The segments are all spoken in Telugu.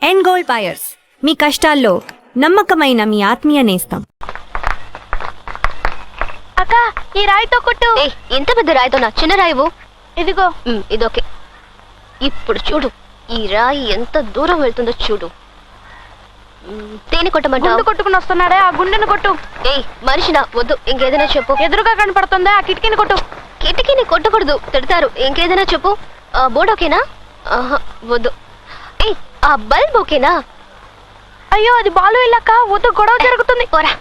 ఎండ్ గోల్ బయర్స్, మీ కష్టాల్లో నమ్మకమైన మీ ఆత్మీయ నేస్తం. అక్క ఈ రాయితో కొట్టు. ఇంత పెద్ద రాయితో నా చిన్న రాయివు. ఇదిగో. ఇదొకే. ఇప్పుడు చూడు ఈ రాయి ఎంత దూరం వెళ్తుందో చూడు. దేని కొట్టమంటావు? కొట్టుకుని వస్తున్నాడే ఆ గుండెను కొట్టు. మనిషినా? వద్దు, ఇంకేదైనా చెప్పు. ఎదురుగా కనపడుతుందా ఆ కిటికీని కొట్టు. కిటికీని కొట్టకూడదు, తిడతారు. ఇంకేదైనా చెప్పు. బోర్డు ఓకేనా? వద్దు. ఆ బల్బ్ ఓకేనా? అయ్యో అది బాలు ఇల్లక్క, వద్దు, గొడవ జరుగుతుంది. పోరా.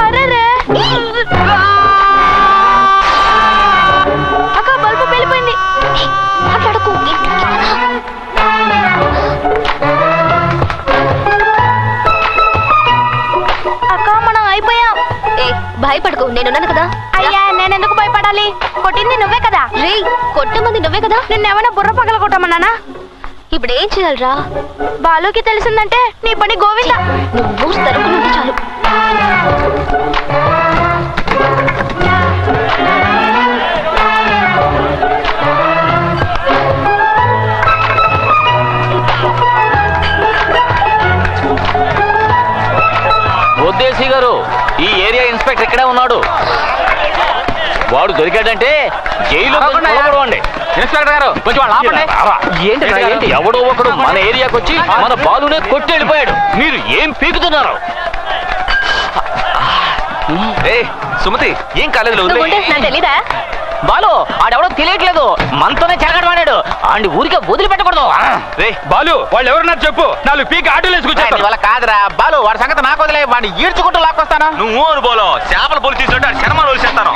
అరే అక్క బల్బు వెళ్ళిపోయింది. మాట్లాడకు. అక్క మనం అయిపోయాం. భయపడకు, నేనున్నాను కదా. అయ్యా నేనెందుకు భయపడాలి? కొట్టింది నువ్వే కదా. రే, కొట్టమంది నువ్వే కదా. నిన్నేమైనా బుర్ర పగల కొట్టమన్నానా? ఇప్పుడు ఏం చేయాలరా? బాలుకి తెలిసిందంటే నీ పని గోవింద. నువ్వు తరుకునుంది చాలు. ఉద్దేశీ గారు, ఈ ఏరియా ఇన్స్పెక్టర్ ఇక్కడే ఉన్నాడు. వాడు దొరికాడంటే జైలు ఇన్స్పెక్టర్ గారు కొంచెం ఏంటి ఎవడో ఒకడు మన ఏరియాకి వచ్చి మన బాలునే కొట్టి వెళ్ళిపోయాడు. మీరు ఏం పీకుతున్నారు? సుమతి, ఏం కాలేదు. తెలీదా? బాలు ఆడెవడో తెలియట్లేదు, మనతోనే చెరగడవాడాడు. ఆడి ఊరికే వదిలిపెట్టకూడదు. రే బాలు, వాళ్ళు ఎవరున్నారు చెప్పు, 4 పీకి ఆటోలు వేసుకొచ్చారు. వాళ్ళ కాదురా బాలు, వాడి సంగతి నాకు వదిలే. వాడిని ఈడ్చుకుంటూ లాక్కొస్తాను. నువ్వు అని బోలో చేపల పోలు తీసుకుంటే శర్మలు వదిలేస్తాను.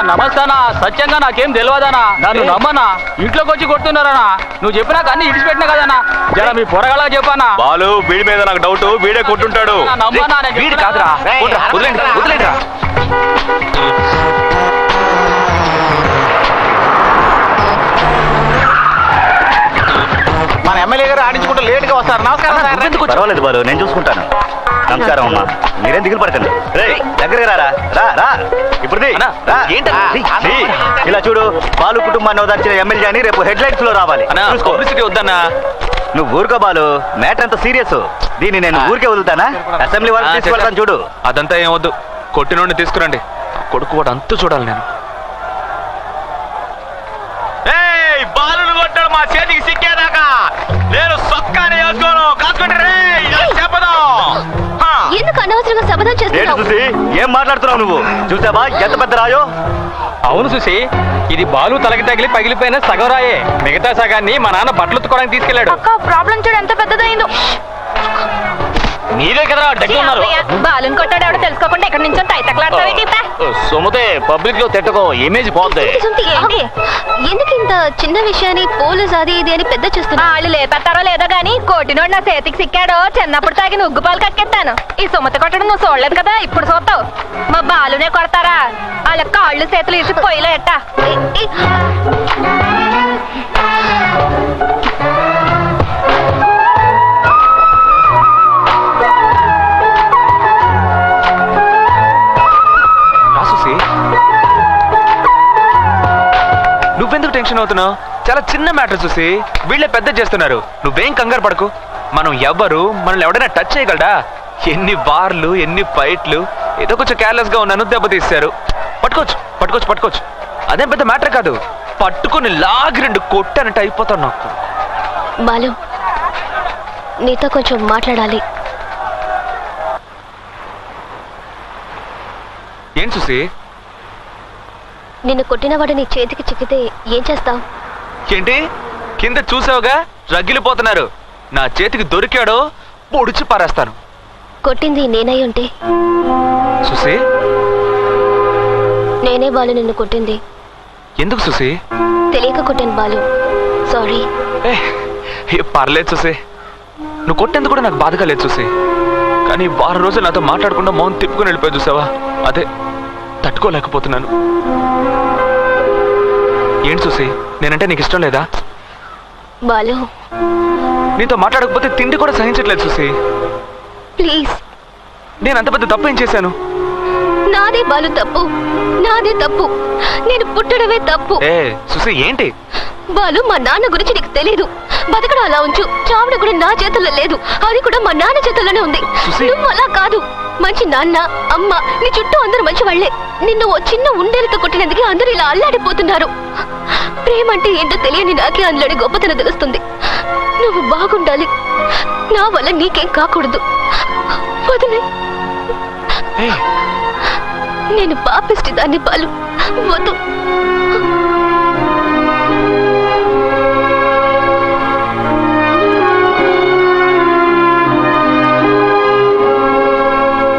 నమస్తానా, సత్యంగా నాకేం తెలియదానా, నన్ను నమ్మనా, ఇంట్లోకి వచ్చి కొడుతున్నారనా. నువ్వు చెప్పినాక అన్ని ఇడిచిపెట్టినా కదనా, జర మీ పొరగలా చెప్పానా. బాలు, వీడి మీద నాకు డౌట్, వీడే కొట్టుంటాడు. వీడి కాదురా, వదిలేండి. మన ఎమ్మెల్యే గారు ఆడించుకుంటూ లేట్ గా వస్తారు. నమస్కారం. పర్వాలేదు బాలు, నేను చూసుకుంటాను. నమస్కారం అమ్మా, మీరేం దిగులు పడకండి. దగ్గరికి రా. ఇప్పుడు ఇలా చూడు, బాలు కుటుంబాన్ని ఓదార్చిన ఎమ్మెల్యే అని రేపు హెడ్ లైన్స్ లో రావాలి. వద్దన్నా, నువ్వు ఊరుకో బాలు, మ్యాటర్ అంత సీరియస్. దీన్ని నేను ఊరికే వదులుతానా? అసెంబ్లీ వాళ్ళకి తీసుకెళ్తాను చూడు. అదంతా ఏం వద్దు, కొట్టినోడిని తీసుకురండి. కొడుకు వాడు అంతా చూడాలి నేను. బాలును కొట్టాడు, మా చేతికి సిక్కేదాకా నేను సొక్కాని వేసుకోను. చెప్పదు. ఎందుకు అనవసరంగా శబదం చేస్తున్నావు? చూసి ఏం మాట్లాడుతున్నావు నువ్వు? చూసావా ఎంత పెద్ద రాయో? అవును చూసి, ఇది బాలు తలకి తగిలి పగిలిపోయిన సగం రాయే. మిగతా సగాన్ని మా నాన్న బట్టలు ఉత్తుకోవడానికి తీసుకెళ్లాడు. అక్క ప్రాబ్లం చూడు ఎంత పెద్దదైందో. మీరే కదా దగ్గర ఉన్నారు. బాలుని కొట్టాడు ఎవడో తెలుసుకోకుండా ఎక్కడి నుంచో తైతట్లాడతావేంటి? సుమతే, పబ్లిక్ లో తిట్టకో, ఇమేజ్ పోద్ది. ఎందుకు ఇంత చిన్న విషయాన్ని పోలీస్ అది ఇది అని పెద్ద చేస్తున్నా? వాళ్ళు లేపెత్తారో లేదో గానీ కోటినోడు నా చేతికి సిక్కాడో చిన్నప్పుడు తాగిన ఉగ్గుపాలు కక్కెత్తాను. ఈ సుమతి కొట్టడం నువ్వు చూడలేదు కదా, ఇప్పుడు చూస్తావు. మా బాలునే కొడతారా? వాళ్ళ కాళ్ళు చేతులు ఇసి పొయ్యిలో ఎట్ట. నువ్వెందుకు టెన్షన్ అవుతున్నావు? చాలా చిన్న మ్యాటర్ చూసి వీళ్ళే పెద్ద చేస్తున్నారు. నువ్వేం కంగారు పడకు. మనం ఎవ్వరు మనల్ని ఎవడైనా టచ్ చేయగలడా? ఎన్ని వార్లు, ఎన్ని ఫైట్లు. ఏదో కొంచెం కేర్లెస్ గా ఉన్నాను, దెబ్బతీశారు. పట్టుకోవచ్చు. అదేం పెద్ద మ్యాటర్ కాదు. పట్టుకుని లాగి 2 కొట్టానంటే అయిపోతాను. నాకు బాలు, నీతో కొంచెం మాట్లాడాలి. ఏం చూసి? నిన్ను కొట్టినవాడు నీ చేతికి చిక్కితే ఏం చేస్తావు? ఏంటి కింద చూసావుగా, రగిలిపోతున్నారు. నా చేతికి దొరికాడో పొడిచి పారేస్తాను. కొట్టింది నేనై ఉంటే? సుసి, నేనే బాలు నిన్ను కొట్టింది. ఎందుకు సుసి? తెలియక కొట్టాను బాలు, సారీ. పర్లేదు సుసి, నువ్వు కొట్టేందుకు కూడా నాకు బాధగా లేదు సుసి. కానీ 6 రోజులు నాతో మాట్లాడకుండా మౌన్ తిప్పుకొని వెళ్ళిపోయి చూసావా, అదే తట్టుకోలేకపోతున్నాను. ఏంటి చూసి, నేనంటే నీకు ఇష్టం లేదా? బాలు, నీతో మాట్లాడకపోతే తిండి కూడా సహించట్లేదు సుసి. ప్లీజ్. నేను అంత పెద్ద తప్పు ఏం చేశాను? నాదే బాలు తప్పు, నాదే తప్పు. నేను పుట్టడమే తప్పు. ఏ సుసి ఏంటి? బాలు, మా నాన్న గురించి నీకు తెలీదు. బతకడం అలా ఉంచు, చావడం కూడా నా చేతుల్లో లేదు. అది కూడా మా నాన్న చేతుల్లోనే ఉంది. సుసి. నువ్వు అలా కాదు. మంచి నాన్న, అమ్మ, నీ చుట్టూ అందరూ మంచి వాళ్లే. నిన్ను ఓ చిన్న ఉండేలతో కొట్టినందుకే అందరూ ఇలా అల్లాడిపోతున్నారు. ప్రేమ అంటే ఏంటో తెలియని నాకే అందులోని గొప్పతనం తెలుస్తుంది. నువ్వు బాగుండాలి. నా వల్ల నీకేం కాకూడదు. వదిలే. నేను పాపిష్టి దాన్ని బాలు. వద్దు.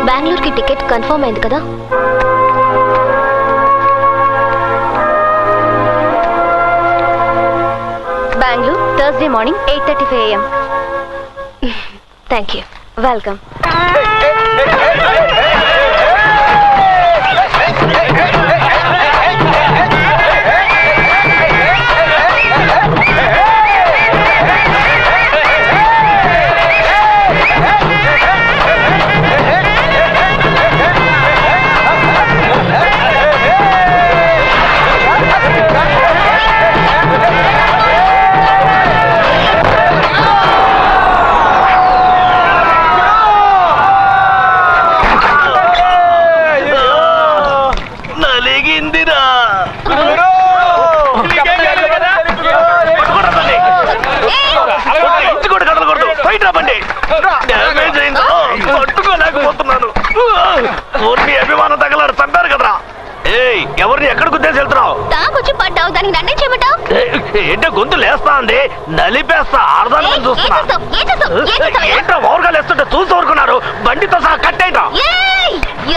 బెంగళూరుకి టికెట్ కన్ఫర్మ్ అయింది కదా? Bengaluru Thursday morning 8:35 AM. Thank you. Welcome. పట్టుకోలేకపోతున్నాను. అభిమానం తగలాడు చంపారు కదరా. ఏయ్, ఎవరిని ఎక్కడ గుద్దేసి వెళ్తున్నావు? తాకొచ్చి పడ్డావు, దానికి నన్నే చేయమంటావు? ఏంటో గొంతు లేస్తా అండి, నలిపేస్తా. అర్థాన్ని చూస్తున్నా. ఏంటో ఓవర్గా లేస్తుంటే చూసి ఊరుకున్నారు. బండితో సహా కట్టేయటం.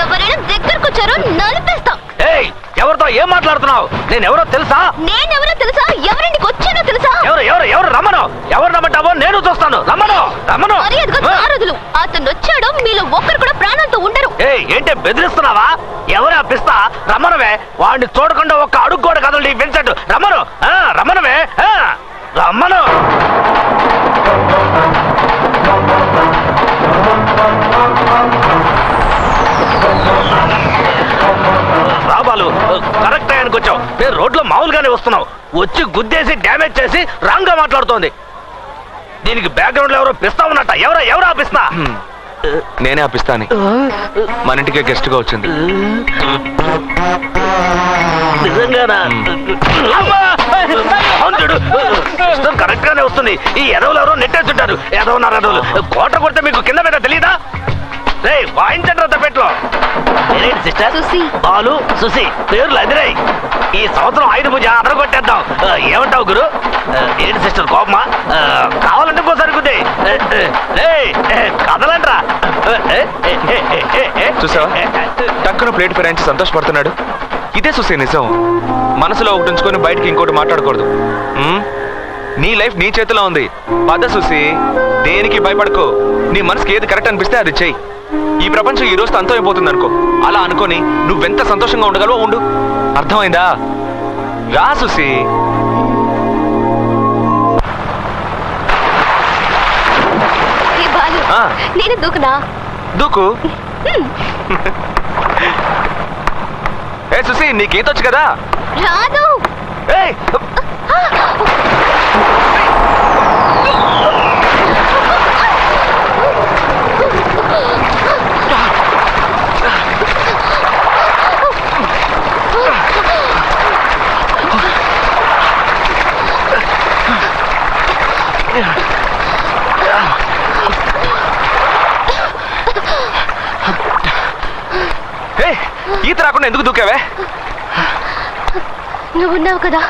ఎవరైనా దగ్గరకు వచ్చారో నలిపేస్తా. ఏయ్, ఎవరితో ఏం మాట్లాడుతున్నావు? నేను ఎవరో తెలుసా? నేనెవరో తెలుసా? ఎవరింటికి వచ్చానో తెలుసా? ఎవరు ఎవరు ఎవరు రమ్మను. ఎవరు రమ్మంటావో నేను చూస్తాను. రమ్మను రమ్మను. మర్యాదగా అతను వచ్చాడో మీలో ఒక్కరు కూడా ప్రాణాలతో ఉండరు. ఏయ్, ఏంటి బెదిరిస్తున్నావా? ఎవరు అప్పిస్తా? రమ్మనవే. వాడిని చూడకుండా ఒక్క అడుగు కూడా కదలండి విన్సెంట్. రమ్మను రమ్మనవే. రమ్మను. రాబాలు, కరెక్ట్ టైంకి వచ్చావు. నేను రోడ్లో మామూలుగానే వస్తున్నావు. వచ్చి గుద్దేసి డ్యామేజ్ చేసి రాంగ్ గా మాట్లాడుతోంది. దీనికి బ్యాక్గ్రౌండ్ లో ఎవరో పిస్తా ఉన్నట్ట. ఎవరో ఆపిస్తా? నేనే ఆపిస్తాను. మన ఇంటికే గెస్ట్ గా వచ్చింది. నిజంగానా? కరెక్ట్ గానే వస్తుంది. ఈ ఎదవులు ఎవరో నెట్టేస్తుంటారు. ఎదవున్నారు ఎదవులు. కోట కొడితే మీకు కింద మీద తెలీదా? రే, వాయించండి తప్పెట్లో. సిస్టర్ సుసి. బాలు, సుసి పేర్లు అదిరాయి. ఈ సంవత్సరం ఆయుధ పూజ అదర కొట్టేద్దాం. ఏమంటావు గురు? ఏంటి సిస్టర్ కోపమా? కావాలంటే పోసారి కుద్ది. కదలంట్రా. చూసావా, టక్కున ప్లేట్ ఫిరాయించి సంతోషపడుతున్నాడు. ఇదే చూసే నిజం. మనసులో ఒకటి ఉంచుకొని బయటికి ఇంకోటి మాట్లాడకూడదు. నీ లైఫ్ నీ చేతిలో ఉంది. పద చూసి, దేనికి భయపడకో. నీ మనసుకి ఏది కరెక్ట్ అనిపిస్తే అది చెయ్యి. ఈ ప్రపంచం ఈ రోజుతో అంతం అయిపోతుంది అనుకో. అలా అనుకొని నువ్వెంత సంతోషంగా ఉండగలవో ఉండు. అర్థమైందా? రా సుసి. నేను దూకునా? దూకు. ఏ సుసి, నీకు ఈతొచ్చు కదా? రాదు. ఏయ్, ఈత రాకుండా ఎందుకు దూకావే? నువ్వున్నావు కదా.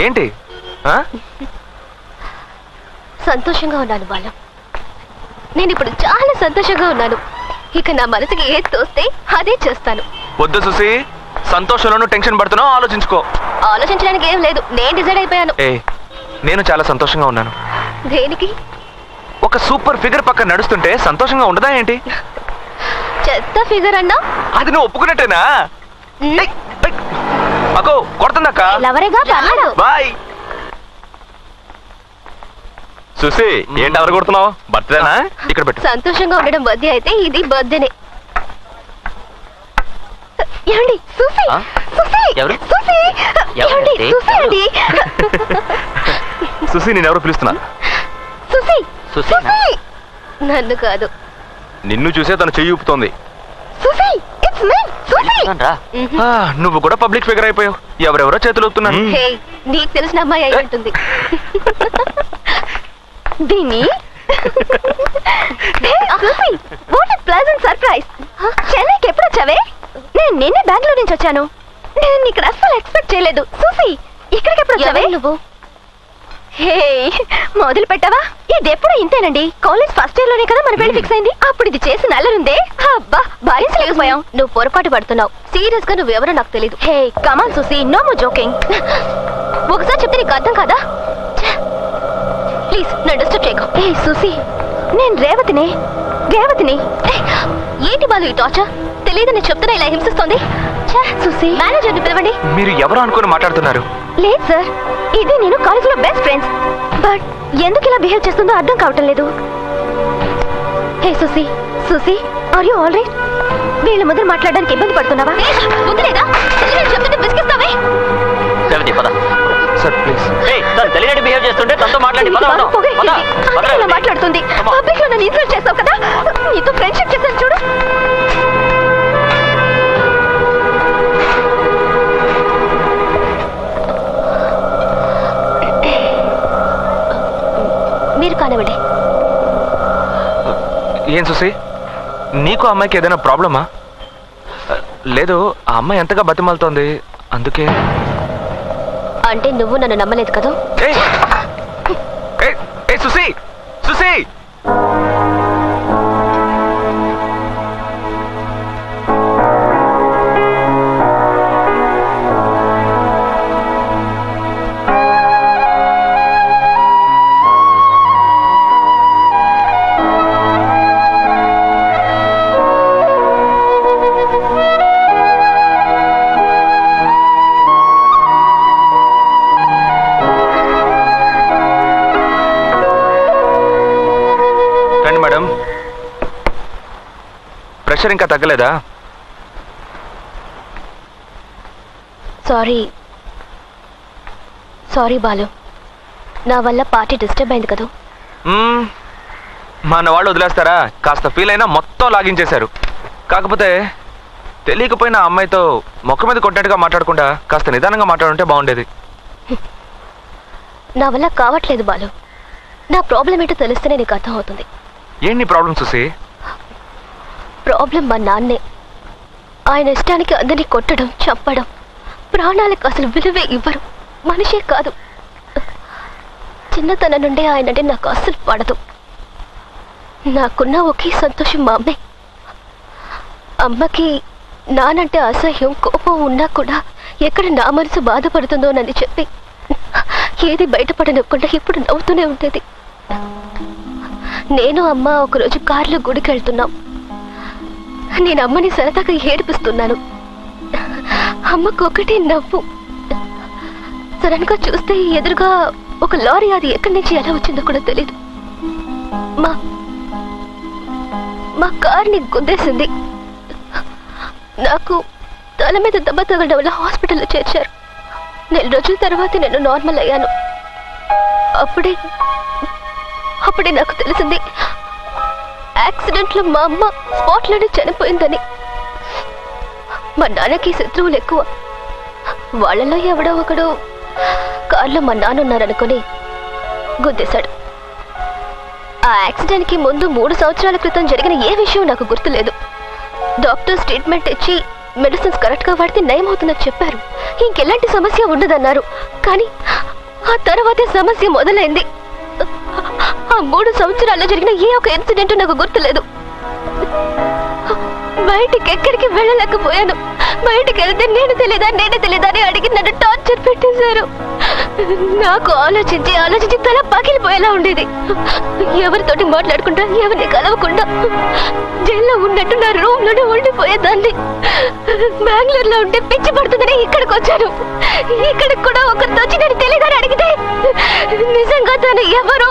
ఏంటి? సంతోషంగా ఉన్నాను బాలు. నేను ఇప్పుడు చాలా సంతోషంగా ఉన్నాను. ఇక నా మనసుకి ఏది తోస్తే అదే చేస్తాను. వద్దు సుసి, సంతోషంలోనూ టెన్షన్ పడుతున్నావు. ఆలోచించుకో. ఆలోచించడానికి ఏం లేదు, నేను డిసైడ్ అయిపోయాను. నేను చాలా సంతోషంగా ఉన్నాను. దేనికి? ఒక సూపర్ ఫిగర్ పక్కన నడుస్తుంటే సంతోషంగా ఉండదా ఏంటి? చెత్త ఫిగర్ అన్నా అది నువ్వు ఒప్పుకున్నట్టేనా? అగో కొడుతుందక్క. లవరేగా పర్వాడు. బాయ్. చూసి ఏంటి ఎవరు కొడుతున్నావు? బర్త్డేనా? ఇక్కడ పెట్టు. సంతోషంగా ఉండడం బర్త్డే అయితే ఇది బర్త్డేనే. ఏమండి సుసి, ఆ? సుసి, ఎవరు? సుసి, ఏమండి ఎవరండి? సుసి అండి. సుసి నేను ఎవరు పిలుస్తున్నా? సుసి, సుసీనా? సుసి. నన్ను కాదు, నిన్ను చూసే తను చెయ్యి ఊపుతోంది. Susi, it's me Susi. రా. ఆ, నువ్వు కూడా పబ్లిక్ ఫిగర్ అయిపోయావు. ఎవరెవరో చేతులు ఊపుతున్నాను. హే, నీకు తెలిసిన అమ్మాయి అయి ఉంటుంది. దీని Susi, what a pleasant surprise. చెన్నైకి ఎప్పుడు వచ్చావే? నేను నిన్నే బెంగళూరు నుంచి వచ్చాను. నేను ఇక్కడ అస్సలు ఎక్స్పెక్ట్ చేయలేదు. సుసి, ఇక్కడికి ఎప్పుడు వచ్చావే నువ్వు? హే, మొదలు పెట్టావా? ఇది ఎప్పుడు ఇంతేనండి. కాలేజ్ ఫస్ట్ ఇయర్ లోనే కదా మన పెళ్లి ఫిక్స్ అయింది. అప్పుడు ఇది చేసి నల్లరుందే. అబ్బా, భరించలేకపోయాం. నువ్వు పొరపాటు పడుతున్నావు. సీరియస్ గా నువ్వెవరో నాకు తెలీదు. హే కమాన్ సుసి, నో మోర్ జోకింగ్. ఒకసారి చెప్తే నీకు అర్థం కాదా? ప్లీజ్ నా డిస్టర్బ్ చేయకు. ఏ సుసి, నేను రేవతిని. ఏంటి బాలు ఈ టార్చర్? తెలియదని చెప్తున్నా ఇలా హింసిస్తోంది. సుసి, మేనేజర్ని పిలవండి. మీరు ఎవరు అనుకుని మాట్లాడుతున్నారు? లేదు సార్, ఇది నేను కాలేజీలో బెస్ట్ ఫ్రెండ్స్. బట్ ఎందుకు ఇలా బిహేవ్ చేస్తుందో అర్థం కావటం లేదు. Hey Susi, Susi, are you all right? వీళ్ళ ముందు మాట్లాడడానికి ఇబ్బంది పడుతున్నావా? వదిలేదా? చెప్తుంటే విసిగిస్తావే. రేవతి పద. Sir please. తను తెలియనట్టు బిహేవ్ చేస్తుంటే తనతో మాట్లాడి పద, పద. పద. పద, రేవతి. మాట్లాడుతుంది. పబ్లిక్ లో నన్ను ఇన్సల్ట్ చేస్తావు కదా. నీతో ఫ్రెండ్షిప్ చేశాను చూడు. మీరు కానివ్వండి. ఏం సుసి, నీకు అమ్మాయికి ఏదైనా ప్రాబ్లమా? లేదు, ఆ అమ్మాయి ఎంతగా బతిమాలుతోంది, అందుకే. అంటే నువ్వు నన్ను నమ్మలేదు కదా? ఏయ్! ఏయ్! ఏయ్ సుసి! సుసి! మేడం, ప్రెషర్ ఇంకా తగ్గలేదా? సారీ బాలు, నా వల్ల పార్టీ డిస్టర్బ్ అయింది కదా. మన వాళ్ళు వదిలేస్తారా? కాస్త ఫీల్ అయినా మొత్తం లాగించేశారు. కాకపోతే తెలియకపోయినా అమ్మాయితో మొక్క మీద కొట్టినట్టుగా మాట్లాడకుండా కాస్త నిదానంగా మాట్లాడుంటే బాగుండేది. నా వల్ల కావట్లేదు బాలు. నా ప్రాబ్లం ఏంటో తెలిస్తేనే నీకు అర్థం అవుతుంది. ఏంటి ప్రాబ్లం చూసి? ప్రాబ్లం మా నాన్నే. ఆయన ఇష్టానికి అందరినీ కొట్టడం, చంపడం, ప్రాణాలకు అసలు విలువే ఇవ్వరు. మనిషే కాదు. చిన్నతనం నుండే ఆయన అంటే నాకు అస్సలు పడదు. నాకున్న ఒకే సంతోషం మా అమ్మే. అమ్మకి నానంటే అసహ్యం, కోపం ఉన్నా కూడా ఎక్కడ నా మనసు బాధపడుతుందోనని చెప్పి ఏది బయటపడనివ్వకుండా ఇప్పుడు నవ్వుతూనే ఉండేది. నేను అమ్మ ఒకరోజు కారులో గుడికి వెళ్తున్నాం. నేను అమ్మని సరదాగా ఏడిపిస్తున్నాను. అమ్మకు ఒకటే నవ్వు. సడన్ గా చూస్తే ఎదురుగా ఒక లారీ, అది ఎక్కడి నుంచి ఎలా వచ్చిందో కూడా తెలీదు. మా కార్ని గుద్దేసింది. నాకు తల మీద దెబ్బ తగలడం వల్ల హాస్పిటల్లో చేర్చారు. 4 రోజుల తర్వాత నేను నార్మల్ అయ్యాను. అప్పుడే నాకు తెలిసింది యాక్సిడెంట్లో మా అమ్మ స్పాట్లోనే చనిపోయిందని. మా నాన్నకి శత్రువులు ఎక్కువ. వాళ్ళలో ఎవడో ఒకడు కార్లో మా నాన్న ఉన్నారనుకుని గుద్దేశాడు. ఆ యాక్సిడెంట్కి ముందు 3 సంవత్సరాల క్రితం జరిగిన ఏ విషయం నాకు గుర్తులేదు. డాక్టర్స్ ట్రీట్మెంట్ ఇచ్చి మెడిసిన్స్ కరెక్ట్గా వాడితే నయం అవుతుందని చెప్పారు. ఇంకెలాంటి సమస్య ఉండదన్నారు. కానీ ఆ తర్వాతే సమస్య మొదలైంది. ఆ 3 సంవత్సరాల్లో జరిగిన ఏ ఒక ఇన్సిడెంట్ నాకు గుర్తులేదు. బయటికి ఎక్కడికి వెళ్ళలేకపోయాను. బయటికి వెళ్తే నేను తెలీదా అని అడిగి నన్ను టార్చర్ పెట్టేశారు. నాకు ఆలోచించి తల పగిలిపోయేలా ఉండేది. ఎవరితోటి మాట్లాడకుండా ఎవరిని కలవకుండా జైల్లో ఉన్నట్టు నా రూమ్ లోనే ఉండిపోయేదాన్ని. బెంగళూరులో ఉంటే పిచ్చి పడుతుందని ఇక్కడికి వచ్చాను. ఇక్కడికి కూడా ఒకరితో వచ్చి నేను తెలీదని అడిగితే నిజంగా తను ఎవరో,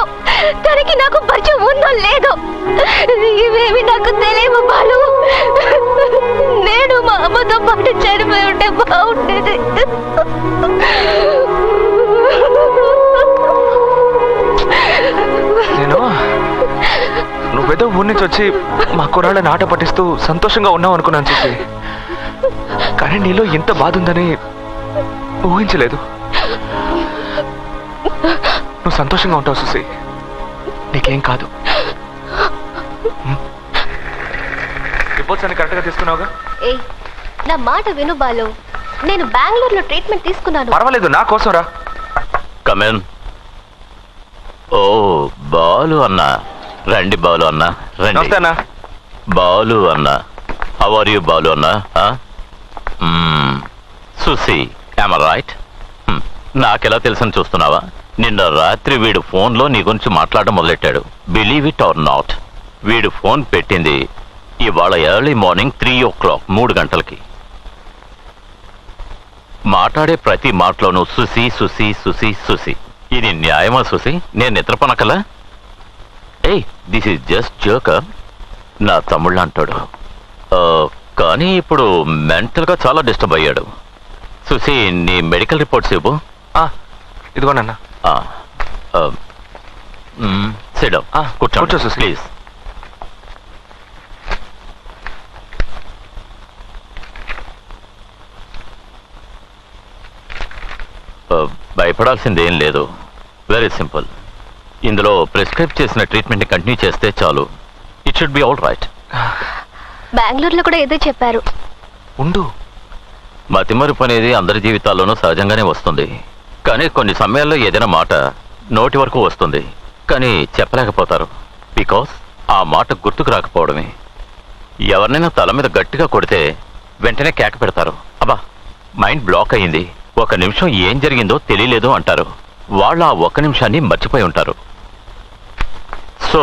తనకి నాకు పరిచయం ఉందో లేదో ఇవేమి నాకు తెలియవు బాలు. నేను మా అమ్మతో పాటు చనిపోయి ఉంటే బాగుండేది. నేను నువ్వేదో ఊరి నుంచి వచ్చి మా కుర్రాళ్ళని ఆట పట్టిస్తూ సంతోషంగా ఉన్నావు అనుకున్నాను చూసి, కానీ నీలో ఇంత బాధ ఉందని ఊహించలేదు. నువ్వు సంతోషంగా ఉంటావు సుసి, నీకేం కాదు. రిపోర్ట్స్ అన్ని కరెక్ట్గా తీసుకున్నావుగా? ఏయ్, నా మాట విను బాలు. నేను బెంగళూరులో ట్రీట్మెంట్ తీసుకున్నాను. పర్వాలేదు, నా కోసం రా. కమెన్. ఓ బాలు అన్నా, రండి బాలు అన్నా, రండి. నమస్తే అన్న. బాలు అన్నా, హౌ ఆర్ యూ బాలు అన్నా? Susi, am right? నాకెలా తెలుసని చూస్తున్నావా? నిన్న రాత్రి వీడు ఫోన్లో నీ గురించి మాట్లాడడం మొదలెట్టాడు. బిలీవ్ ఇట్ ఆర్ నాట్, వీడు ఫోన్ పెట్టింది ఇవాళ ఎర్లీ మార్నింగ్ 3 o'clock, 3 గంటలకి. మాట్లాడే ప్రతి మాటలోనూ సుసి సుసి సుసి సుసి. ఇది న్యాయమా సుసి? నేను నిద్రపోనకలా? ఏయ్, దిస్ ఈజ్ జస్ట్ జోకర్. నా తమ్ముళ్ళు అంటాడు. కానీ ఇప్పుడు మెంటల్గా చాలా డిస్టర్బ్ అయ్యాడు. సుసి, నీ మెడికల్ రిపోర్ట్స్ ఇవ్వు. ఇదిగోనన్నా. Sit down. కూర్చో సుసి, ప్లీజ్. భయపడాల్సిందేం లేదు, వెరీ సింపుల్. ఇందులో ప్రిస్క్రైబ్ చేసిన ట్రీట్మెంట్ని కంటిన్యూ చేస్తే చాలు. It should be all right. బెంగళూరులో కూడా ఏదో చెప్పారు. ఉండు. మతిమరుపు అనేది అందరి జీవితాల్లోనూ సహజంగానే వస్తుంది. కానీ కొన్ని సమయాల్లో ఏదైనా మాట నోటి వరకు వస్తుంది, కానీ చెప్పలేకపోతారు. బికాస్ ఆ మాట గుర్తుకు రాకపోవడమే. ఎవరినైనా తల మీద గట్టిగా కొడితే వెంటనే కేక పెడతారు, అబ్బా మైండ్ బ్లాక్ అయ్యింది, 1 నిమిషం ఏం జరిగిందో తెలియలేదు అంటారు. వాళ్ళు ఆ 1 నిమిషాన్ని మర్చిపోయి ఉంటారు. సో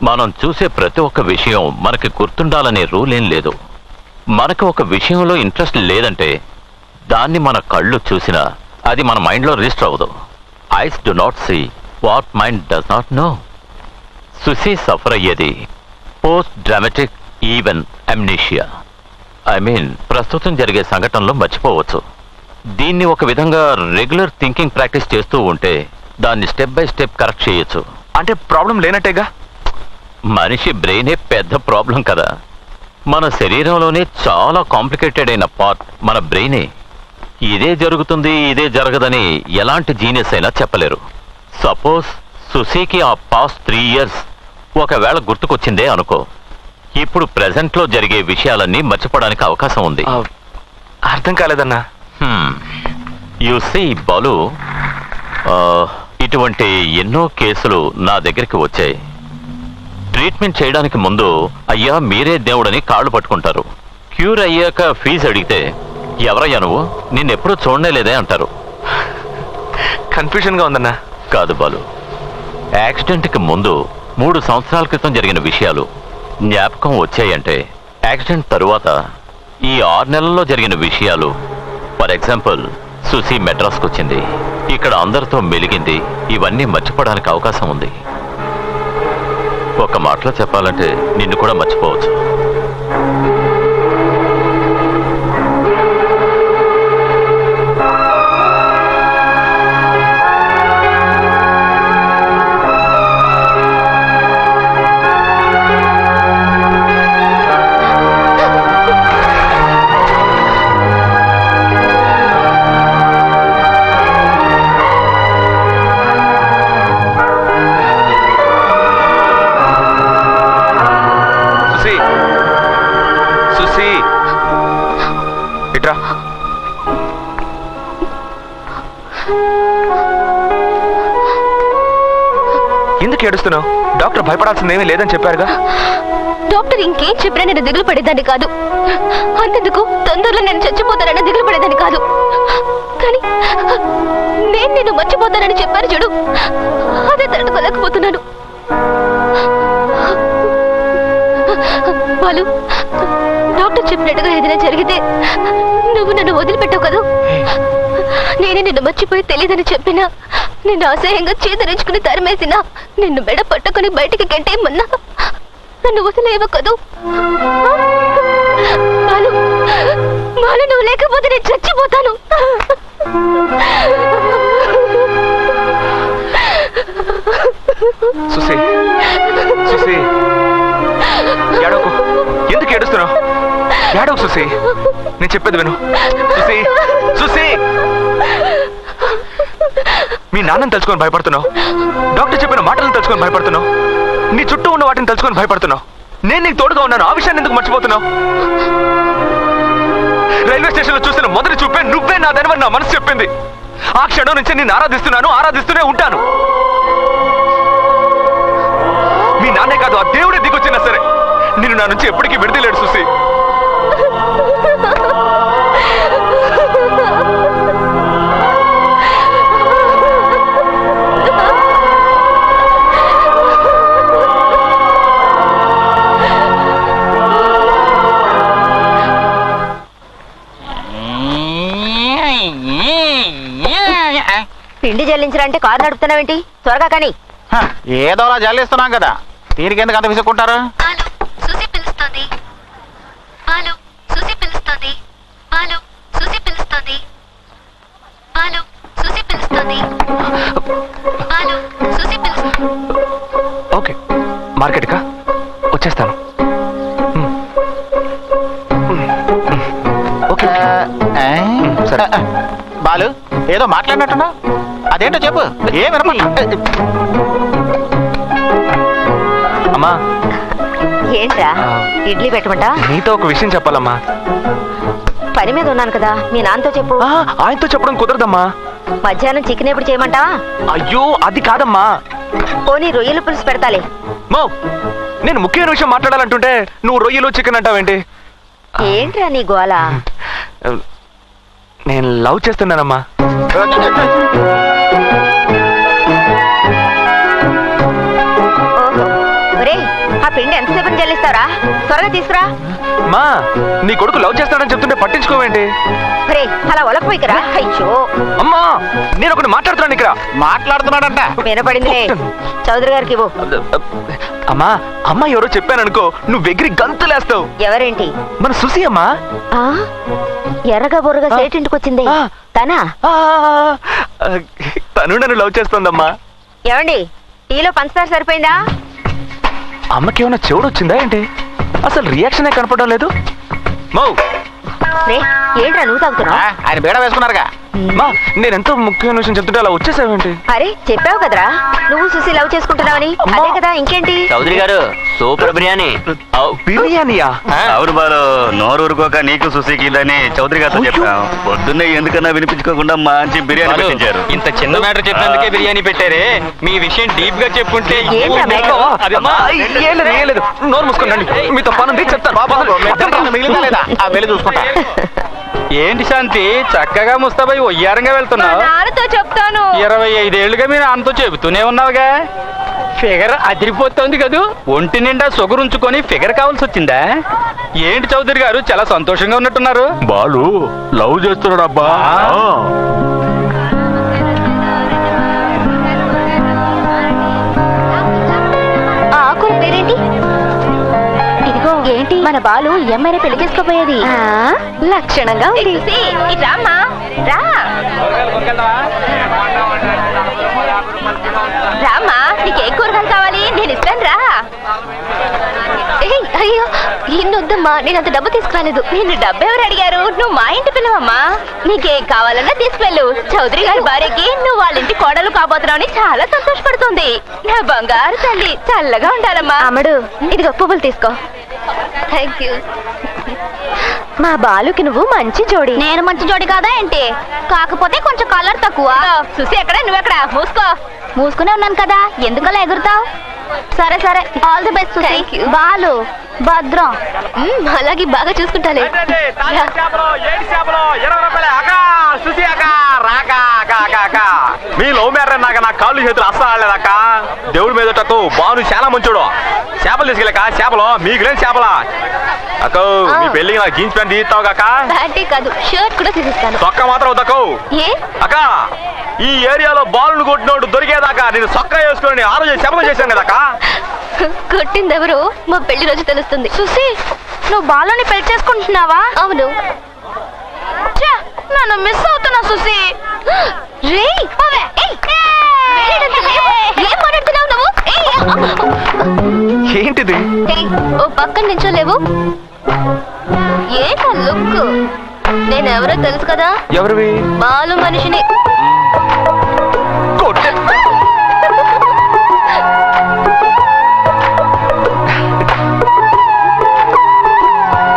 మనం చూసే ప్రతి ఒక్క విషయం మనకి గుర్తుండాలనే రూల్ ఏం లేదు. మనకు ఒక విషయంలో ఇంట్రెస్ట్ లేదంటే దాన్ని మన కళ్ళు చూసినా అది మన మైండ్లో రిజిస్టర్ అవ్వదు. Eyes do not see what mind does not know. Susi suffer అయ్యేది post dramatic even amnesia. I mean ప్రస్తుతం జరిగే సంఘటనలో మర్చిపోవచ్చు. దీన్ని ఒక విధంగా రెగ్యులర్ థింకింగ్ ప్రాక్టీస్ చేస్తూ ఉంటే దాన్ని స్టెప్ బై స్టెప్ కరెక్ట్ చేయొచ్చు. అంటే ప్రాబ్లం లేనట్టేగా? మనిషి బ్రెయినే పెద్ద ప్రాబ్లం కదా. మన శరీరంలోనే చాలా కాంప్లికేటెడ్ అయిన పార్ట్ మన బ్రెయినే. ఇదే జరుగుతుంది ఇదే జరగదని ఎలాంటి జీనియస్ అయినా చెప్పలేరు. సపోజ్ సుసీకి ఆ పాస్ట్ 3 years ఒకవేళ గుర్తుకొచ్చిందే అనుకో, ఇప్పుడు ప్రెజెంట్లో జరిగే విషయాలన్నీ మర్చిపోవడానికి అవకాశం ఉంది. అర్థం కాలేదన్నా. యు సీ బాలు, ఇటువంటి ఎన్నో కేసులు నా దగ్గరికి వచ్చాయి. ట్రీట్మెంట్ చేయడానికి ముందు అయ్యా మీరే దేవుడని కాళ్ళు పట్టుకుంటారు. క్యూర్ అయ్యాక ఫీజు అడిగితే ఎవరయ్యా నువ్వు, నిన్నెప్పుడూ చూడలేదే అంటారు. కన్ఫ్యూజన్గా ఉందన్నా. కాదు బాలు, యాక్సిడెంట్కి ముందు 3 సంవత్సరాల క్రితం జరిగిన విషయాలు జ్ఞాపకం వచ్చాయంటే యాక్సిడెంట్ తరువాత ఈ 6 నెలల్లో జరిగిన విషయాలు. ఫర్ ఎగ్జాంపుల్, సుసి మెడ్రాస్కి వచ్చింది, ఇక్కడ అందరితో మెలిగింది, ఇవన్నీ మర్చిపోవడానికి అవకాశం ఉంది. ఒక మాటలో చెప్పాలంటే నిన్ను కూడా మర్చిపోవచ్చు. ఎందుకు ఏడుస్తున్నావు? డాక్టర్ భయపడాల్సిందేమీ లేదని చెప్పారుగా. డాక్టర్ ఇంకేం చెప్పినా నేను దిగులు పడేదాన్ని కాదు. అంతెందుకు తొందరలో నేను చచ్చిపోతానని దిగులు పడేదాన్ని కాదు. కానీ నేను నిన్ను మర్చిపోతానని చెప్పారు చూడు, అదే తట్టుకోలేకపోతున్నాను. బాలు, డాక్టర్ చెప్పినట్టుగా ఏదైనా జరిగితే నువ్వు నన్ను వదిలిపెట్టావు కదా. నేనే నిన్ను మర్చిపోయి తెలియదని చెప్పినా, నిన్ను అసహ్యంగా చేదరించుకుని తరిమేసినా, నిన్ను మెడ పట్టుకుని బయటికి గంటేయమన్నా నన్ను వదిలేవు కదూ. బాలు, బాలు, నువ్వు లేకపోతే నేను చచ్చిపోతాను. సుసి, సుసి, ఏడవకు. ఎందుకు ఏడుస్తున్నావు? ఏడవకు సుసి, నేను చెప్పేది విను. సుసి, సుసి, మీ నాన్నని తలుచుకొని భయపడుతున్నావు. డాక్టర్ చెప్పిన మాటలను తలుచుకొని భయపడుతున్నావు. నీ చుట్టూ ఉన్న వాటిని తలుచుకొని భయపడుతున్నావు. నేను నీకు తోడుగా ఉన్నాను, ఆ విషయాన్ని ఎందుకు మర్చిపోతున్నావు? రైల్వే స్టేషన్ లో చూసిన మొదటి చూపే నువ్వే నా దానివని నా మనసు చెప్పింది. ఆ క్షణం నుంచి నేను ఆరాధిస్తున్నాను, ఆరాధిస్తూనే ఉంటాను. మీ నాన్నే కాదు, ఆ దేవుడే దిగొచ్చినా సరే నిన్ను నా నుంచి ఎప్పటికీ విడదలేడు సుసి. పిండి చెల్లించాలంటే కారు నడుపుతున్నావేంటి? త్వరగా కానీ. ఏదోలా జల్లిస్తున్నాం కదా, దీనికి ఎందుకు అంత విసుక్కుంటారు? బాలు, సుసి పిలుస్తోంది. బాలు, సుసి పిలుస్తోంది. బాలు, సుసి పిలుస్తోంది. బాలు, సుసి పిలుస్తోంది. బాలు, సుసి పిలుస్తోంది. ఓకే, మార్కెట్కా వచ్చేస్తాను. ఓకే, సరే. బాలు, ఏదో మాట్లాడినట్టున్నా, అదేంటో చెప్పు. ఏం వినపట్ల. అమ్మా, ఏంట్రా ఇడ్లీ పెట్టమంటా? నీతో ఒక విషయం చెప్పాలమ్మా. పని మీద ఉన్నాను కదా, మీ నాన్నతో చెప్పు. ఆయనతో చెప్పడం కుదరదమ్మా. మధ్యాహ్నం చికెన్ ఎప్పుడు చేయమంటావా? అయ్యో, అది కాదమ్మా. పోనీ రొయ్యలు పులుసు పెడతాలే. మో, నేను ముఖ్యమైన విషయం మాట్లాడాలంటుంటే నువ్వు రొయ్యలు చికెన్ అంటావేంటి? ఏంట్రా నీ గోల? నేను లవ్ చేస్తున్నానమ్మా. ఒరే, ఆ పిండి ఎంతసేపు చెల్లిస్తారా? త్వరగా తీసుకురా. మా, నీ కొడుకు లవ్ చేస్తాడని చెప్తుంటే పట్టించుకోవేంటి? ఒరే, అలా ఒలకపోయికరా. అయ్యో అమ్మా, నేను ఒకటి మాట్లాడుతున్నాను ఇక్కడ. మాట్లాడుతున్నాడంట. వినపడిందిలే, చౌదరి గారికి ఇవ్వు. అమ్మా, అమ్మ ఎవరో చెప్పాననుకో, నువ్వు ఎగిరి గంతులేస్తావు. ఎవరేంటి? మన సుసి అమ్మా. ఆ, ఎర్రగా బొర్రగా సేటింటికి వచ్చింది తనా? తను నన్ను లవ్ చేస్తుందమ్మా. ఏమండి, టీలో పంచదార సరిపోయిందా? అమ్మకి ఏమైనా చెవుడు వచ్చిందా ఏంటి? అసలు రియాక్షనే కనపడడం లేదు. మౌ, ఏంట్రా నువ్వు తాగుతున్నావు? ఆయన బీడ వేసుకున్నారుగా. మా, నేనెంతో ముఖ్యమైన విషయం చెప్తుంటే అలా వచ్చేసావేంటి? అరే, చెప్పావు కదరా నువ్వు సుసి లవ్ చేసుకుంటున్నావని. అదే కదా, ఇంకేంటి? చౌదరి గారు, సూపర్ బిర్యానీ. బిర్యానీయా? అవును బాలు, నోరు ఊరుకోక నీకు సుశీకి ఇదని చౌదరి గారితో చెప్పాం. పొద్దున్నే ఎందుకన్నా వినిపించుకోకుండా మంచి బిర్యానీ పెట్టించారు. ఇంత చిన్న మ్యాటర్ చెప్పినందుకే బిర్యానీ పెట్టారే. మీ విషయం డీప్ గా చెప్పుంటే ఏంట్రా మ్యాటర్? అమ్మా, ఏం లేదు. నోరు మూసుకోండి, మీతో పనుంది చెప్తాను. మిగిలిందా లేదా? వెళ్ళి చూసుకుంటా. ఏంటి శాంతి, చక్కగా ముస్తాబై ఒయ్యారంగా వెళ్తున్నావు? నాన్నతో చెప్తాను. 25 ఏళ్ళుగా మీ నాన్నతో చెబుతూనే ఉన్నావుగా. ఫిగర్ అదిరిపోతుంది కదూ. ఒంటి నిండా సొగురుంచుకొని ఫిగర్ కావాల్సి వచ్చిందా ఏంటి? చౌదరి గారు చాలా సంతోషంగా ఉన్నట్టున్నారు. బాలు లవ్ చేస్తున్నాడు అబ్బా. ఆకుల పేరేంటి? ఇదిగో, ఏంటి మన బాలు ఎమ్మెల్యే పెళ్లి చేసుకోపోయేది. లక్షణంగా ఉంది. రామ్మా, రా రామ్మా, నీకు ఏ కూరగాయలు కావాలి? నేను ఇస్తాను, రా. అయ్యో, ఇన్నొద్దమ్మా, నేను అంత డబ్బు తీసుకురాలేదు. నిన్ను డబ్బు ఎవరు అడిగారు? నువ్వు మా ఇంటి పిల్లవమ్మా. నీకేం కావాలన్నా తీసుకెళ్ళు. చౌదరి గారి భార్యకి నువ్వు వాళ్ళ ఇంటి కోడలు కాబోతున్నావు చాలా సంతోషపడుతుంది. నా బంగారు తల్లి, చల్లగా ఉండాలమ్మా. అమ్మడు, ఇదిగో పువ్వులు తీసుకో. Thank you. మా బాలుకి నువ్వు మంచి జోడి. నేను మంచి జోడి కాదా ఏంటి? కాకపోతే కొంచెం కలర్ తక్కువ. చూసి ఎక్కడ నువ్వెక్కడ? మూసుకో. మూసుకునే ఉన్నాను కదా, ఎందుకలా ఎగురుతావు? సరే సరే, ఆల్ ది బెస్ట్. బాలు, భద్రం. అలాగే బాగా చూసుకుంటాలే. మీ లవ్ మ్యాటర్ నాక నా కాళ్ళు చేతులు అస్సలు ఆడలేదక్క. దేవుడి మీద బాను చాలా మంచోడు. చేపలు తీసుకెళ్ళక చేపలు మీకు లేని చేపలా అక్క. మీ పెళ్ళికి నాకు జీన్స్ ప్యాంట్ తీస్తావు కాక? ప్యాంటే కాదు, షర్ట్ కూడా తీసిస్తాను. సొక్క మాత్రం వద్దకు అక్క. ఈ ఏరియాలో బాలును కొట్టినోడు దొరికేదాకా నేను సొక్క వేసుకుని ఆ రోజు శపథం చేశాను కదక్క. కొట్టింది ఎవరు మా పెళ్లి రోజు తెలుస్తుంది. సుసి, నువ్వు బాలుని పెళ్లి చేసుకుంటున్నావా? అవును. నన్ను మిస్ అవుతున్నా సుసి. ఏం మాట్లాడుతున్నావు నువ్వు? ఏంటిది? ఓ పక్కన నించోలేవు? ఏంటా లుక్? నేనెవరో తెలుసు కదా? ఎవరివి? బాలు మనిషిని.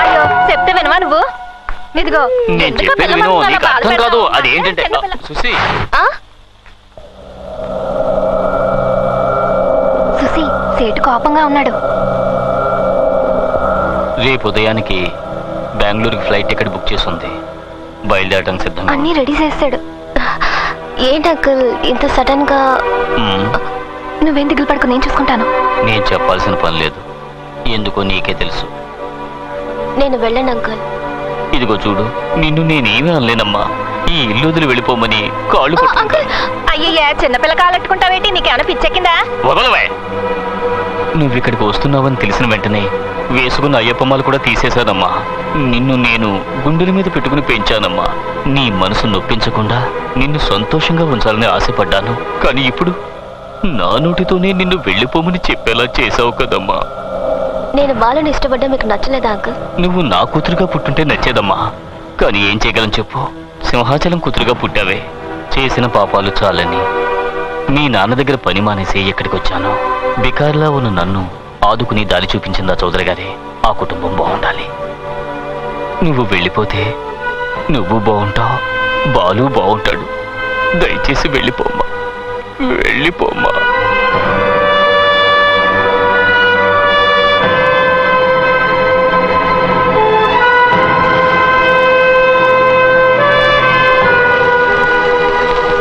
అయ్యో, చెప్తే వినవా నువ్వు? ఇదిగో నేను చెప్పేది విను, నీకు అర్థం కాదు. అది ఏంటంటే సుసి, సుసి, సేటు కోపంగా ఉన్నాడు. రేపు ఉదయానికి బెంగళూరుకి ఫ్లైట్ టికెట్ బుక్ చేసి ఉంది. బయలుదేరడానికి సిద్ధంగా. అన్నీ రెడీ చేస్తాడు. ఏంటి అంకుల్ ఇంత సడన్ గా? నువ్వేం దిగులు పడుకో, నేను చూసుకుంటాను. నేను చెప్పాల్సిన పని లేదు, ఎందుకో నీకే తెలుసు. నేను వెళ్ళను అంకుల్. ఇదిగో చూడు, నిన్ను నేనేమీ అనలేనమ్మా. ఈ ఇల్లు వదిలి వెళ్ళిపోమని కాళ్ళు పట్టుకుంటా. అయ్యయ్యా, చిన్నపిల్ల కాలెట్టుకుంటావేంటి? నీకేమైనా పిచ్చెక్కిందా? వదలవే. నువ్వు ఇక్కడికి వస్తున్నావని తెలిసిన వెంటనే వేసుకున్న అయ్యప్పమ్మలు కూడా తీసేశానమ్మా. నిన్ను నేను గుండెల మీద పెట్టుకుని పెంచానమ్మా. నీ మనసు నొప్పించకుండా నిన్ను సంతోషంగా ఉంచాలని ఆశపడ్డాను. కానీ ఇప్పుడు నా నోటితోనే నిన్ను వెళ్ళిపోమని చెప్పేలా చేసావు కదమ్మా. నేను బాలని ఇష్టపడ్డా మీకు నచ్చలేదా అంకుల్? నువ్వు నా కూతురుగా పుట్టుంటే నచ్చేదమ్మా. కానీ ఏం చేయగలను చెప్పు? సింహాచలం కూతురుగా పుట్టావే. చేసిన పాపాలు చాలని మీ నాన్న దగ్గర పని మానేసి ఇక్కడికి వచ్చాను. బికార్లా ఉన్న నన్ను ఆదుకుని దారి చూపించిందా చౌదరి గారే. ఆ కుటుంబం బాగుండాలి. నువ్వు వెళ్ళిపోతే నువ్వు బాగుంటావు, బాలు బాగుంటాడు. దయచేసి వెళ్ళిపోమ్మా, వెళ్ళిపోమ్మా.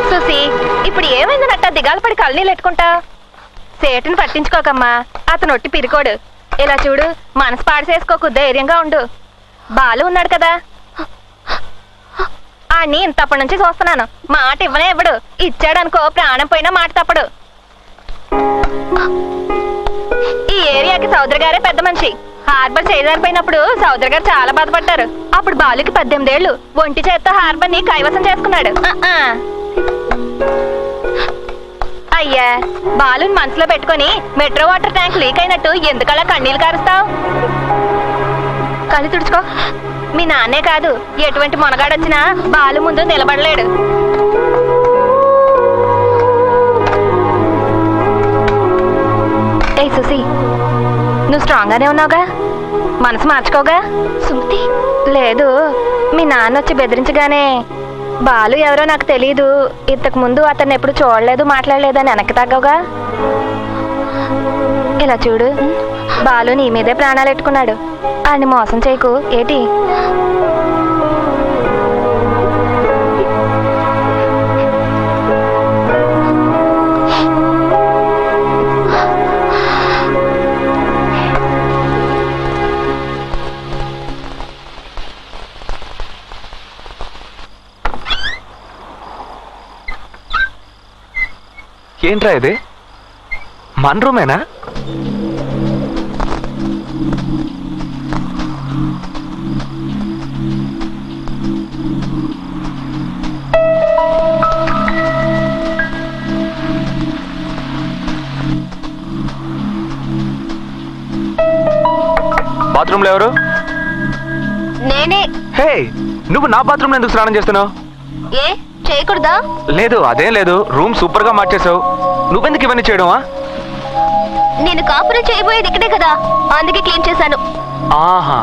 సుసి, ఇప్పుడు ఏమైంది నట్ట దిగాలు పడి కళ్ళనీళ్ళు ఎట్టుకుంటా? సేటుని పట్టించుకోకమ్మా, అతను ఒట్టి పిరికోడు. ఇలా చూడు, మనసు పాడు చేసుకోకు, ధైర్యంగా ఉండు. బాలు ఉన్నాడు కదా, ఆడిని ఇంతప్పటి నుంచి చూస్తున్నాను. మాట ఇవ్వనే ఇవ్వడు. ఇచ్చాడనుకో ప్రాణం పోయినా మాట తప్పడు. ఈ ఏరియాకి చౌదరి గారే పెద్ద మనిషి. హార్బర్ చేయజారిపోయినప్పుడు చౌదరి గారు చాలా బాధపడ్డారు. అప్పుడు బాలుకి 18 ఏళ్ళు. ఒంటి చేత్తో హార్బర్ ని కైవసం చేసుకున్నాడు. అయ్యా, బాలుని మనసులో పెట్టుకుని మెట్రో వాటర్ ట్యాంక్ లీక్ అయినట్టు ఎందుకలా కన్నీళ్ళు కారుస్తావు? కళ్ళు తుడుచుకో. మీ నాన్నే కాదు, ఎటువంటి మొనగాడొచ్చినా బాలు ముందు నిలబడలేడు. ఏ సుసి, నువ్వు స్ట్రాంగ్ గానే ఉన్నావుగా? మనసు మార్చుకోగా? సుమతి, లేదు, మీ నాన్న వచ్చి బెదిరించగానే బాలు ఎవరో నాకు తెలీదు, ఇంతకు ముందు అతన్ని ఎప్పుడు చూడలేదు మాట్లాడలేదు అని వెనక్కి తగ్గవుగా. ఇలా చూడు, బాలు నీ మీదే ప్రాణాలు ఎట్టుకున్నాడు. ఆయన్ని మోసం చేయకు. ఏటి? ఏంట్రా ఇది? మన రూమేనా? బాత్రూమ్ లో ఎవరు? నేనే. హే, నువ్వు నా బాత్రూమ్ లో ఎందుకు స్నానం చేస్తున్నావు? ఏ చేయకూడదా? లేదు, అదేం లేదు. రూమ్ సూపర్ గా మార్చేసావు. నువ్వెందుకు ఇవన్నీ చేయడమా? నేను కాపురం చేయబోయేది ఇక్కడే కదా, అందుకే క్లీన్ చేశాను. ఆహా.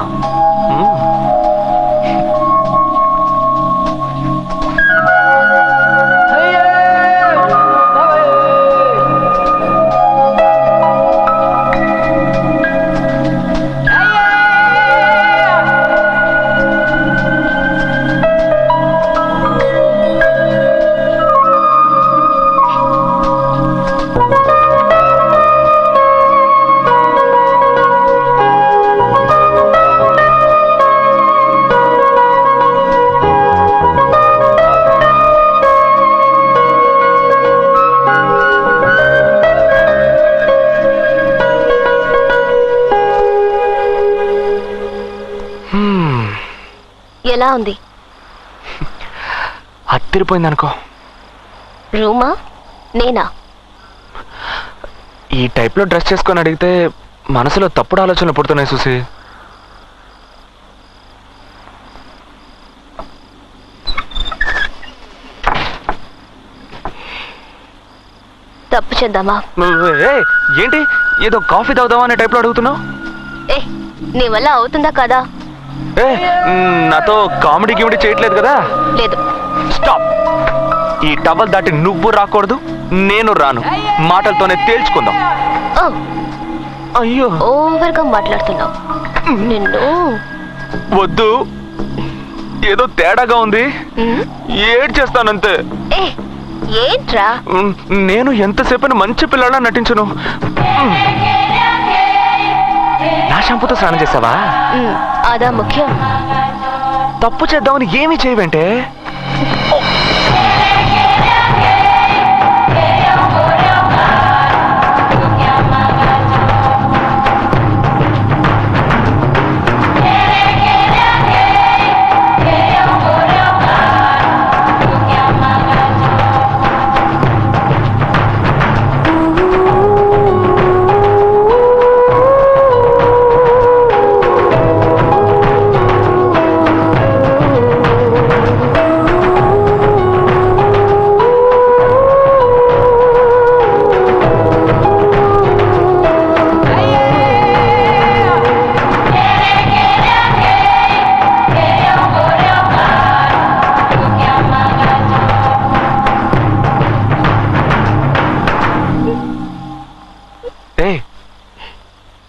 ఎలా ఉంది? అత్తిరిపోయింది అనుకో. రూమా? నేనా? ఈ టైప్లో డ్రెస్ చేసుకొని అడిగితే మనసులో తప్పుడు ఆలోచనలు పుడుతున్నాయి సుసి. తప్పు చేద్దామా? ఏంటి ఏదో కాఫీ తాగుదామా అనే టైప్లో అడుగుతున్నావు? ఏ, నీ వల్ల అవుతుందా కదా? ఏ నాతో కామెడీ గిమిడీ చేయట్లేదు కదా? లేదు. స్టాప్. ఈ టవల్ దాటి నువ్వు రాకూడదు, నేను రాను. మాటలతోనే తేల్చుకుందాం. ఓ, అయ్యో ఓవర్గా మాట్లాడుతున్నావు. నిన్ను వద్దు, ఏదో తేడాగా ఉంది. ఏడ్ చేస్తానంతే. ఏ, ఏంట్రా? నేను ఎంతసేపు మంచి పిల్లలా నటించను. నా షాంపూతో స్నానం చేసావా? అదా ముఖ్యం. తప్పు చేద్దామని ఏమీ చేయవంటే.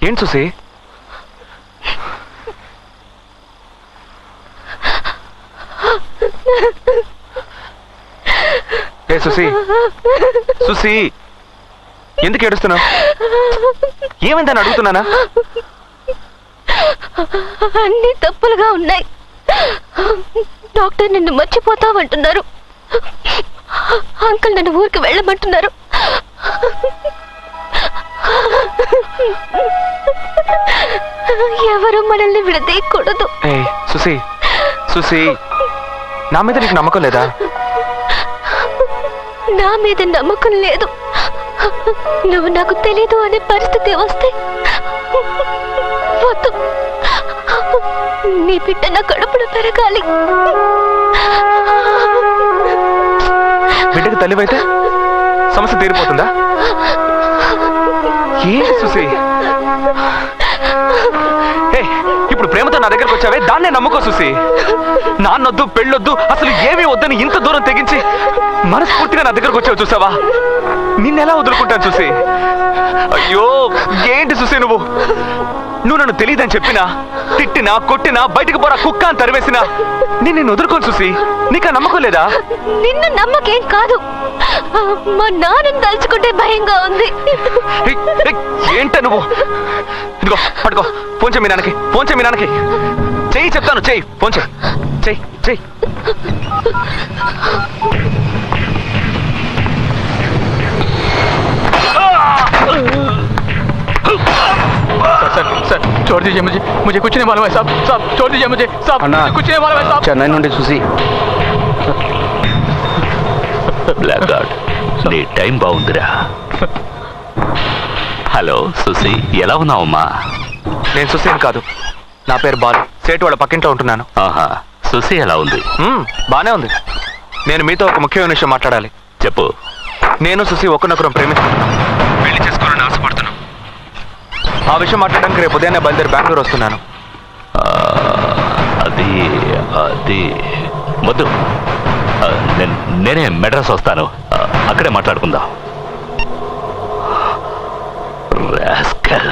ఏం చూసి? ఏ సుసి, సుసి ఎందుకు ఏడుస్తున్నావు? ఏమైందని అడుగుతున్నానా? అన్ని తప్పులుగా ఉన్నాయి. డాక్టర్ నిన్ను మర్చిపోతావంటున్నారు. అంకుల్ నన్ను ఊరికి వెళ్ళమంటున్నారు. ఎవరు మనల్ని విడదీయకూడదు. సుసి, సుసి నా మీద నీకు నమ్మకం లేదా? నా మీద నమ్మకం లేదు. నువ్వు నాకు తెలీదు అనే పరిస్థితి వస్తే వద్దు. నీ బిడ్డ నా కడుపులో పెరగాలి. బిడ్డకి తల్లివైతే సమస్య తీరిపోతుందా? ఏంటి సుసి? ఇప్పుడు ప్రేమతో నా దగ్గరకు వచ్చావే, దాన్నే నమ్ముకో సుసి. నాన్నొద్దు, పెళ్ళొద్దు, అసలు ఏమీ వద్దని ఇంత దూరం తెగించి మనస్ఫూర్తిగా నా దగ్గరకు వచ్చావు చూసావా? నిన్నెలా వదులుకుంటాను చూసి? అయ్యో ఏంటి సుసి నువ్వు నన్ను తెలియదని చెప్పినా, తిట్టినా, కొట్టినా, బయటకు పోరా కుక్క అని తరివేసినా నేను వదులుకోను చూసి. నీకు నమ్మకం లేదా? నిన్ను నమ్మకేం కాదు, మా నాన్నని తలుచుకుంటే భయంగా ఉంది. ఏంట నువ్వు? ఇదిగో పట్టుకో, ఫోన్ చేయి మీ నాన్నకి, ఫోన్ చేయి మీ నాన్నకి. చెయ్యి చెప్తాను, చెయ్యి, ఫోన్ చేయి, చెయ్యి, చెయ్యి. सर छोड़ दीजिए मुझे, मुझे कुछ नहीं मालूम है साहब, साहब छोड़ दीजिए मुझे, साहब कुछ नहीं मालूम है साहब. చెన్నై నుండి సుసి. బ్లాక్ గార్డ్, నీ టైం బాగుందిరా. హలో సుసి, ఎలా ఉన్నావమ్మా? నేను సుసేన్ కాదు, నా పేరు బాలు. సేటు వాళ్ళ పక్కింట్లో ఉంటున్నాను. ఆహా, సుసి ఎలా ఉంది? బానే ఉంది. నేను మీతో ఒక ముఖ్యమైన విషయం మాట్లాడాలి. చెప్పు. నేను సుసి ఒకరినొకరం ప్రేమిస్తున్నాను, పెళ్లి చేసుకోవాలని ఆశపడుతున్నాను. ఆ విషయం మాట్లాడడానికి రేపు ఉదయాన్నే బయలుదేరి బెంగళూరు వస్తున్నాను. అది అది వద్దు, నేనే మెడ్రాస్ వస్తాను, అక్కడే మాట్లాడుకుందాం. రాస్కల్.